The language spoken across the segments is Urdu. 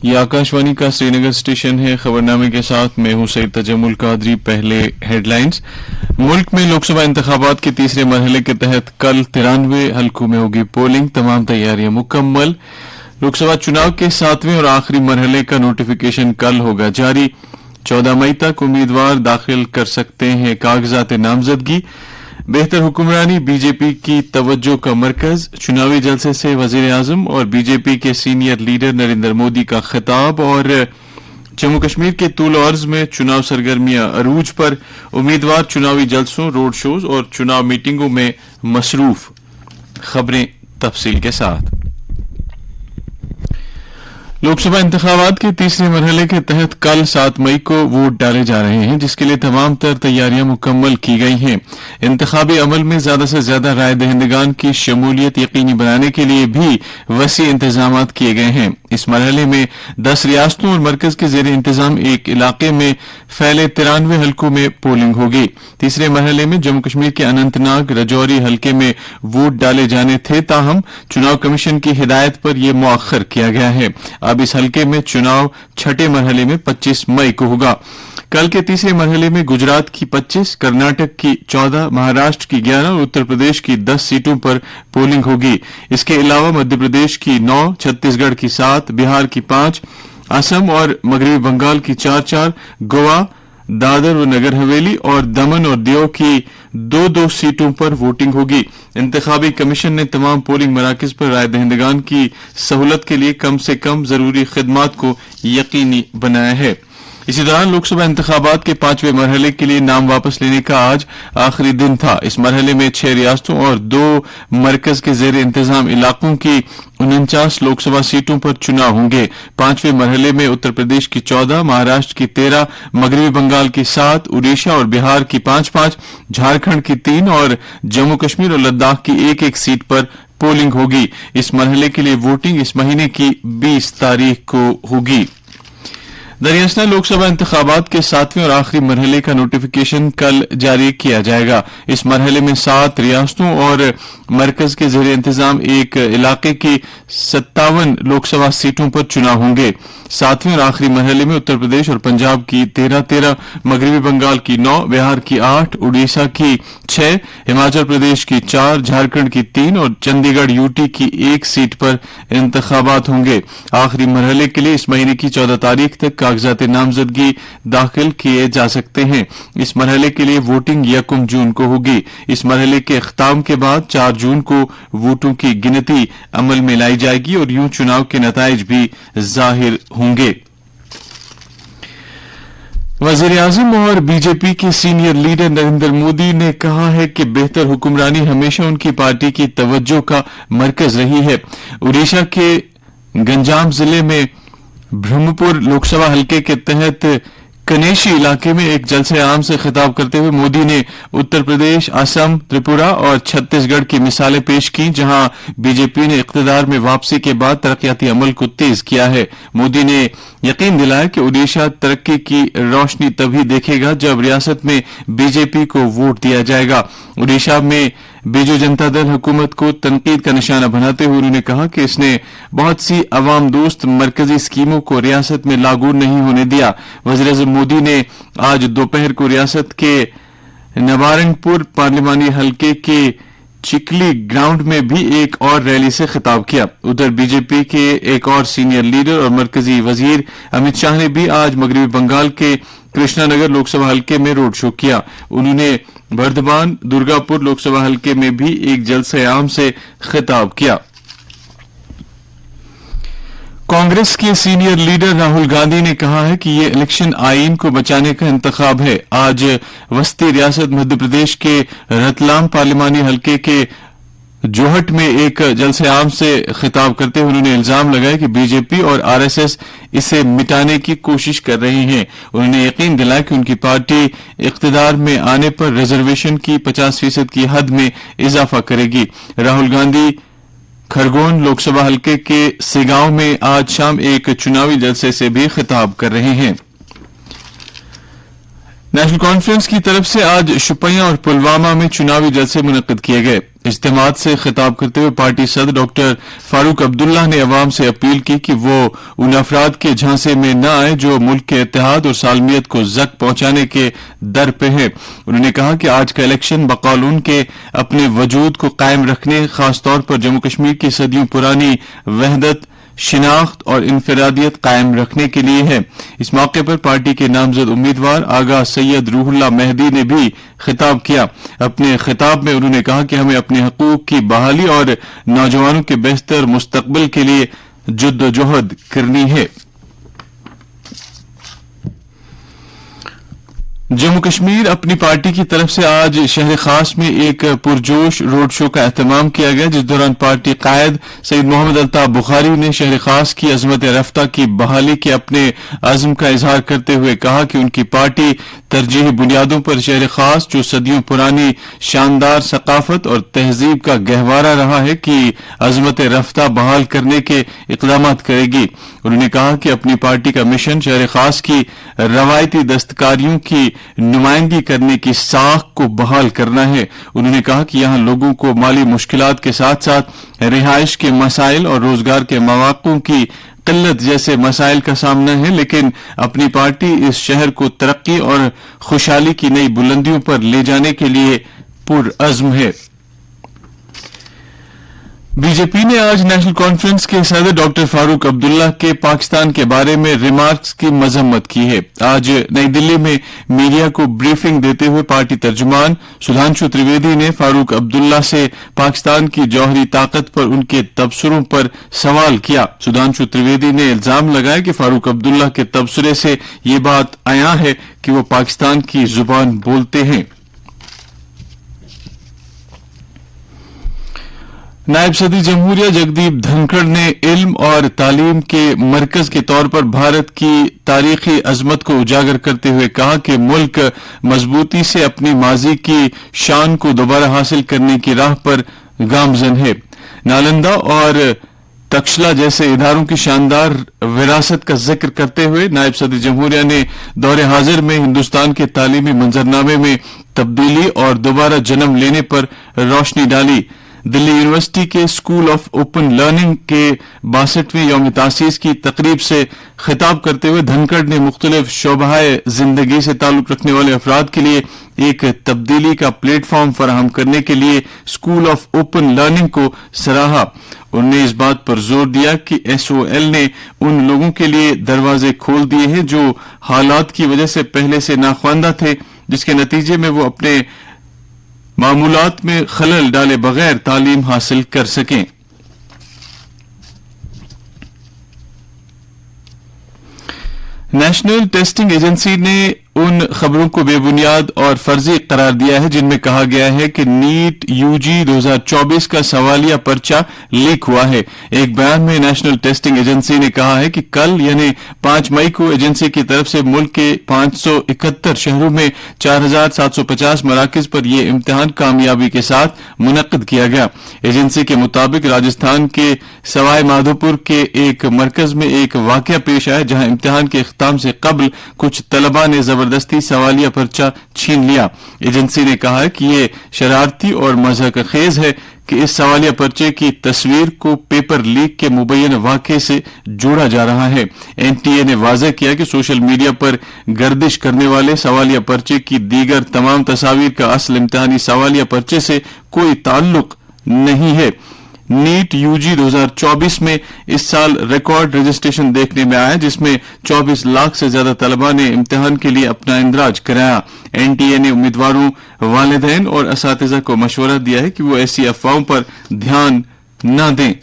یہ آکاشوانی کا سری نگر اسٹیشن ہے. خبرنامے کے ساتھ میں ہوں سید تجمل قادری. پہلے ہیڈ لائنز. ملک میں لوک سبھا انتخابات کے تیسرے مرحلے کے تحت کل 93 حلقوں میں ہوگی پولنگ. تمام تیاریاں مکمل. لوک سبھا چناؤ کے 7ویں اور آخری مرحلے کا نوٹیفیکیشن کل ہوگا جاری. 14 مئی تک امیدوار داخل کر سکتے ہیں کاغذات نامزدگی. بہتر حکمرانی بی جے پی کی توجہ کا مرکز. چناوی جلسے سے وزیر اعظم اور بی جے پی کے سینئر لیڈر نریندر مودی کا خطاب. اور جموں کشمیر کے طول و عرض میں چناو سرگرمیاں عروج پر. امیدوار چناوی جلسوں، روڈ شوز اور چناو میٹنگوں میں مصروف. خبریں تفصیل کے ساتھ. لوک سبھا انتخابات کے تیسرے مرحلے کے تحت کل 7 مئی کو ووٹ ڈالے جا رہے ہیں، جس کے لیے تمام تر تیاریاں مکمل کی گئی ہیں. انتخابی عمل میں زیادہ سے زیادہ رائے دہندگان کی شمولیت یقینی بنانے کے لیے بھی وسیع انتظامات کیے گئے ہیں. اس مرحلے میں 10 ریاستوں اور مرکز کے زیر انتظام ایک علاقے میں پھیلے 93 حلقوں میں پولنگ ہوگی. تیسرے مرحلے میں جموں کشمیر کے اننت ناگ رجوری حلقے میں ووٹ ڈالے جانے تھے، تاہم چناو کمیشن کی ہدایت پر یہ مؤخر کیا گیا ہے. اب اس حلقے میں چناؤ چھٹے مرحلے میں 25 مئی کو ہوگا. کل کے تیسرے مرحلے میں گجرات کی 25، کرناٹک کی 14، مہاراشٹر کی 11 اور اتر پردیش کی 10 سیٹوں پر پولنگ ہوگی. اس کے علاوہ مدھیہ پردیش کی 9، چھتیس گڑھ کی 7، بہار کی 5، اسم اور مغربی بنگال کی 4 گوا، دادر و نگر حویلی اور دمن اور دیو کی 2 سیٹوں پر ووٹنگ ہوگی. انتخابی کمیشن نے تمام پولنگ مراکز پر رائے دہندگان کی سہولت کے لیے کم سے کم ضروری خدمات کو یقینی بنایا ہے. اسی دوران لوک سبھا انتخابات کے 5ویں مرحلے کے لیے نام واپس لینے کا آج آخری دن تھا. اس مرحلے میں 6 ریاستوں اور 2 مرکز کے زیر انتظام علاقوں کی 49 لوک سبھا سیٹوں پر چناؤ ہوں گے. 5ویں مرحلے میں اتر پردیش کی 14، مہاراشٹر کی 13، مغربی بنگال کی 7، اڑیسہ اور بہار کی 5، جھارکھنڈ کی 3 اور جموں کشمیر اور لداخ کی 1 سیٹ پر پولنگ ہوگی. اس مرحلے کے لیے ووٹنگ اس مہینے کی 20 تاریخ کو ہوگی. دریاسنا لوک سبھا انتخابات کے 7ویں اور آخری مرحلے کا نوٹیفیکیشن کل جاری کیا جائے گا. اس مرحلے میں 7 ریاستوں اور مرکز کے زیر انتظام ایک علاقے کی 57 لوک سبھا سیٹوں پر چناؤ ہوں گے. 7ویں اور آخری مرحلے میں اتر پردیش اور پنجاب کی 13، مغربی بنگال کی 9، بہار کی 8، اڑیسہ کی 6، ہماچل پردیش کی 4، جھارکھنڈ کی 3 اور چندی گڑھ یو ٹی کی 1 سیٹ پر انتخابات ہوں گے. آخری مرحلے کے لیے اس مہینے کی 14 تاریخ تک کاغذات نامزدگی داخل کیے جا سکتے ہیں. اس مرحلے کے لیے ووٹنگ 1 جون کو ہوگی. اس مرحلے کے اختتام کے بعد 4 جون کو ووٹوں کی گنتی عمل میں لائی جائے گی اور یوں چناؤ کے نتائج بھی ظاہر ہوں گے. وزیر اعظم اور بی جے پی کے سینئر لیڈر نریندر مودی نے کہا ہے کہ بہتر حکمرانی ہمیشہ ان کی پارٹی کی توجہ کا مرکز رہی ہے. اڑیسہ کے گنجام ضلع میں برہمپور لوک سبھا حلقے کے تحت کنیشی علاقے میں ایک جلسہ عام سے خطاب کرتے ہوئے مودی نے اتر پردیش، آسام، تریپورہ اور چھتیس گڑھ کی مثالیں پیش کی، جہاں بی جے پی نے اقتدار میں واپسی کے بعد ترقیاتی عمل کو تیز کیا ہے. مودی نے یقین دلایا کہ اڈیشہ ترقی کی روشنی تبھی دیکھے گا جب ریاست میں بی جے پی کو ووٹ دیا جائے گا. اڈیشہ میں بیجو جنتا دل حکومت کو تنقید کا نشانہ بناتے ہوئے انہوں نے کہا کہ اس نے بہت سی عوام دوست مرکزی اسکیموں کو ریاست میں لاگو نہیں ہونے دیا. وزیر اعظم مودی نے آج دوپہر کو ریاست کے نبارنگ پور پارلیمانی حلقے کے چکلی گراؤنڈ میں بھی ایک اور ریلی سے خطاب کیا. ادھر بی جے پی کے ایک اور سینئر لیڈر اور مرکزی وزیر امت شاہ نے بھی آج مغربی بنگال کے کرشنا نگر لوک سبھا حلقے میں روڈ شو کیا. انہوں نے بردھمان درگا پور لوک سبھا حلقے میں بھی ایک جلسہ عام سے خطاب کیا. کانگریس کے سینئر لیڈر راہل گاندھی نے کہا ہے کہ یہ الیکشن آئین کو بچانے کا انتخاب ہے. آج وسطی ریاست مدھیہ پردیش کے رتلام پارلیمانی حلقے کے جوہٹ میں ایک جلسہ عام سے خطاب کرتے ہوئے انہوں نے الزام لگایا کہ بی جے پی اور آر ایس ایس اسے مٹانے کی کوشش کر رہی ہیں. انہوں نے یقین دلایا کہ ان کی پارٹی اقتدار میں آنے پر ریزرویشن کی 50% کی حد میں اضافہ کرے گی. راہل گاندھی کھرگون لوک سبھا حلقے کے سیگاؤں میں آج شام ایک چناوی جلسے سے بھی خطاب کر رہے ہیں. نیشنل کانفرنس کی طرف سے آج شوپیاں اور پلوامہ میں چناوی جلسے منعقد کیے گئے. اجتماعات سے خطاب کرتے ہوئے پارٹی صدر ڈاکٹر فاروق عبداللہ نے عوام سے اپیل کی کہ وہ ان افراد کے جھانسے میں نہ آئے جو ملک کے اتحاد اور سالمیت کو زک پہنچانے کے در پہ ہے. انہوں نے کہا کہ آج کا الیکشن بقول ان کے اپنے وجود کو قائم رکھنے، خاص طور پر جموں کشمیر کی صدیوں پرانی وحدت، شناخت اور انفرادیت قائم رکھنے کے لیے ہے. اس موقع پر پارٹی کے نامزد امیدوار آغا سید روح اللہ مہدی نے بھی خطاب کیا. اپنے خطاب میں انہوں نے کہا کہ ہمیں اپنے حقوق کی بحالی اور نوجوانوں کے بہتر مستقبل کے لیے جدوجہد کرنی ہے. جموں کشمیر اپنی پارٹی کی طرف سے آج شہر خاص میں ایک پرجوش روڈ شو کا اہتمام کیا گیا، جس دوران پارٹی قائد سید محمد الطاف بخاری نے شہر خاص کی عظمت رفتہ کی بحالی کے اپنے عزم کا اظہار کرتے ہوئے کہا کہ ان کی پارٹی ترجیحی بنیادوں پر شہر خاص جو صدیوں پرانی شاندار ثقافت اور تہذیب کا گہوارہ رہا ہے کی عظمت رفتہ بحال کرنے کے اقدامات کرے گی. انہوں نے کہا کہ اپنی پارٹی کا مشن شہر خاص کی روایتی دستکاریوں کی نمائندگی کرنے کی ساکھ کو بحال کرنا ہے. انہوں نے کہا کہ یہاں لوگوں کو مالی مشکلات کے ساتھ ساتھ رہائش کے مسائل اور روزگار کے مواقع کی قلت جیسے مسائل کا سامنا ہے، لیکن اپنی پارٹی اس شہر کو ترقی اور خوشحالی کی نئی بلندیوں پر لے جانے کے لیے پرعزم ہے. بی جے پی نے آج نیشنل کانفرنس کے صدر ڈاکٹر فاروق عبداللہ کے پاکستان کے بارے میں ریمارکس کی مذمت کی ہے. آج نئی دلی میں میڈیا کو بریفنگ دیتے ہوئے پارٹی ترجمان سدھانشو تریویدی نے فاروق عبداللہ سے پاکستان کی جوہری طاقت پر ان کے تبصروں پر سوال کیا. سدھانشو تریویدی نے الزام لگایا کہ فاروق عبداللہ کے تبصرے سے یہ بات عیاں ہے کہ وہ پاکستان کی زبان بولتے ہیں. نائب صدر جمہوریہ جگدیپ دھنکڑ نے علم اور تعلیم کے مرکز کے طور پر بھارت کی تاریخی عظمت کو اجاگر کرتے ہوئے کہا کہ ملک مضبوطی سے اپنی ماضی کی شان کو دوبارہ حاصل کرنے کی راہ پر گامزن ہے. نالندہ اور تکشلا جیسے اداروں کی شاندار وراثت کا ذکر کرتے ہوئے نائب صدر جمہوریہ نے دور حاضر میں ہندوستان کے تعلیمی منظرنامے میں تبدیلی اور دوبارہ جنم لینے پر روشنی ڈالی. دلی یونیورسٹی کے اسکول آف اوپن لرننگ کے 62ویں یوم تاسیس کی تقریب سے خطاب کرتے ہوئے دھنکڑ نے مختلف شعبہ زندگی سے تعلق رکھنے والے افراد کے لیے ایک تبدیلی کا پلیٹ فارم فراہم کرنے کے لیے اسکول آف اوپن لرننگ کو سراہا. انہوں نے اس بات پر زور دیا کہ ایس او ایل نے ان لوگوں کے لیے دروازے کھول دیے ہیں جو حالات کی وجہ سے پہلے سے ناخواندہ تھے، جس کے نتیجے میں وہ اپنے معمولات میں خلل ڈالے بغیر تعلیم حاصل کر سکیں. نیشنل ٹیسٹنگ ایجنسی نے ان خبروں کو بے بنیاد اور فرضی قرار دیا ہے جن میں کہا گیا ہے کہ نیٹ یو جی 2024 کا سوالیہ پرچہ لیک ہوا ہے. ایک بیان میں نیشنل ٹیسٹنگ ایجنسی نے کہا ہے کہ کل یعنی 5 مئی کو ایجنسی کی طرف سے ملک کے 571 شہروں میں 4750 مراکز پر یہ امتحان کامیابی کے ساتھ منعقد کیا گیا. ایجنسی کے مطابق راجستھان کے سوائے مادھوپور کے ایک مرکز میں ایک واقعہ پیش آیا جہاں امتحان کے اختتام سے قبل کچھ طلباء نے زبردستی سوالیہ پرچہ چھین لیا. ایجنسی نے کہا ہے کہ یہ شرارتی اور مضحک خیز ہے کہ اس سوالیہ پرچے کی تصویر کو پیپر لیک کے مبینہ واقعے سے جوڑا جا رہا ہے. این ٹی اے نے واضح کیا کہ سوشل میڈیا پر گردش کرنے والے سوالیہ پرچے کی دیگر تمام تصاویر کا اصل امتحانی سوالیہ پرچے سے کوئی تعلق نہیں ہے. نیٹ یو جی 2024 میں اس سال ریکارڈ رجسٹریشن دیکھنے میں آیا جس میں 24 لاکھ سے زیادہ طلباء نے امتحان کے لیے اپنا اندراج کرایا. این ٹی اے نے امیدواروں، والدین اور اساتذہ کو مشورہ دیا ہے کہ وہ ایسی افواہوں پر دھیان نہ دیں.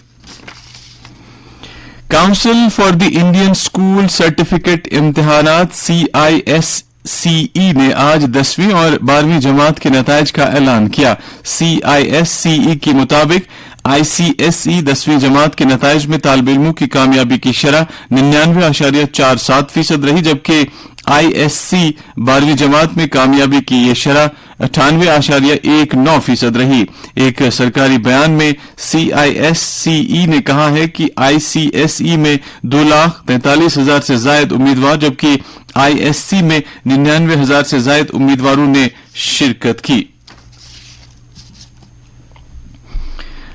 Council for the Indian school certificate امتحانات CISCE نے آج 10ویں اور 12ویں جماعت کے نتائج کا اعلان کیا. CISCE کے مطابق ICSE 10ویں جماعت کے نتائج میں طالب علموں کی کامیابی کی شرح 99.47% رہی، جبکہ ISC 12ویں جماعت میں کامیابی کی یہ شرح 98.19% رہی. ایک سرکاری بیان میں CISCE نے کہا ہے کہ ICSE میں 2,43,000 سے زائد امیدوار جبکہ ISC میں 99,000 سے زائد امیدواروں نے شرکت کی.